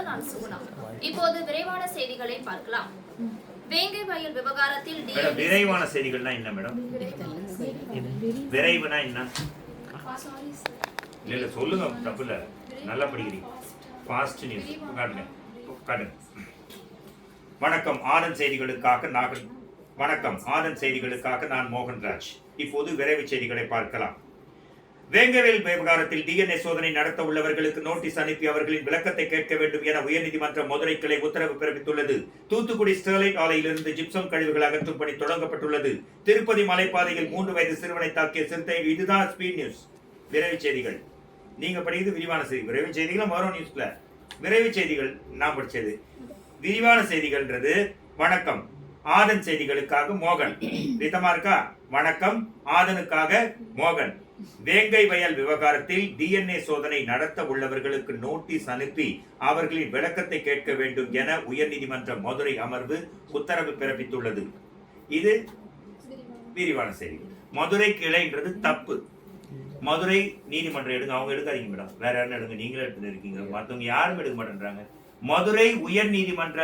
செய்திகளுடன் நான் சுகுணா. இப்போது விரைவான செய்திகளை பார்க்கலாம். வேங்கை வயல் விவகாரத்தில் விரைவான செய்திகள்னா என்ன மேடம்? விரைவுனா என்ன? இல்ல சொல்லுங்க, தப்பு இல்ல, நல்லா படிக்கிறீங்க. ஃபாஸ்ட் நியூஸ் காட்டுங்க. வணக்கம், ஆனந்த் செய்திகளுக்காக நான் மோகன்ராஜ். இப்போது விரைவு செய்திகளை பார்க்கலாம். வேங்கவேல் விவகாரத்தில் டிஎன்ஏ சோதனை நடத்த உள்ளவர்களுக்கு நோட்டீஸ் அனுப்பி அவர்களின் விளக்கத்தை கேட்க வேண்டும் என உயர்நீதிமன்ற மதுரை கிளை உத்தரவு பிறப்பித்துள்ளது. தூத்துக்குடி ஸ்டெர்லைட் ஆலையிலிருந்து ஜிப்சம் கழிவுகள் அகற்றும் பணி தொடங்கப்பட்டுள்ளது. திருப்பதி மலைப்பாதையில் 3 வயது சிறுவனை தாக்கிய சிறுத்தை. இதுதான் ஸ்பீட் நியூஸ். விரைவு செய்திகள் நீங்க படிக்கிறது விரிவான செய்தி. விரைவு செய்திகள் வரும் நியூஸ்ல. விரைவு செய்திகள் நான் படிச்சது. விரிவான செய்திகள்ன்றது வணக்கம் ஆதன் செய்திகளுக்காக மோகன். ரிதமா இருக்கா? வணக்கம் ஆதனுக்காக மோகன். வேங்கை வயல் விவகாரத்தில் டிஎன்ஏ சோதனை நடத்த உள்ளவர்களுக்கு நோட்டீஸ் அனுப்பி அவர்களின் விளக்கத்தை கேட்க வேண்டும் என உயர்நீதிமன்ற மதுரை அமர்வு உத்தரவு பிறப்பித்துள்ளது. இது விரிவான செய்தி. மதுரை கிளைன்றது தப்பு. மதுரை நீதிமன்றம் எடுங்க, அவங்க எடுக்காதீங்க மேடம், வேற யாரும் எடுங்க, நீங்களே எடுத்து இருக்கீங்க, மற்றவங்க யாரும் எடுக்க மாட்டேன்றாங்க. மதுரை உயர் நீதிமன்ற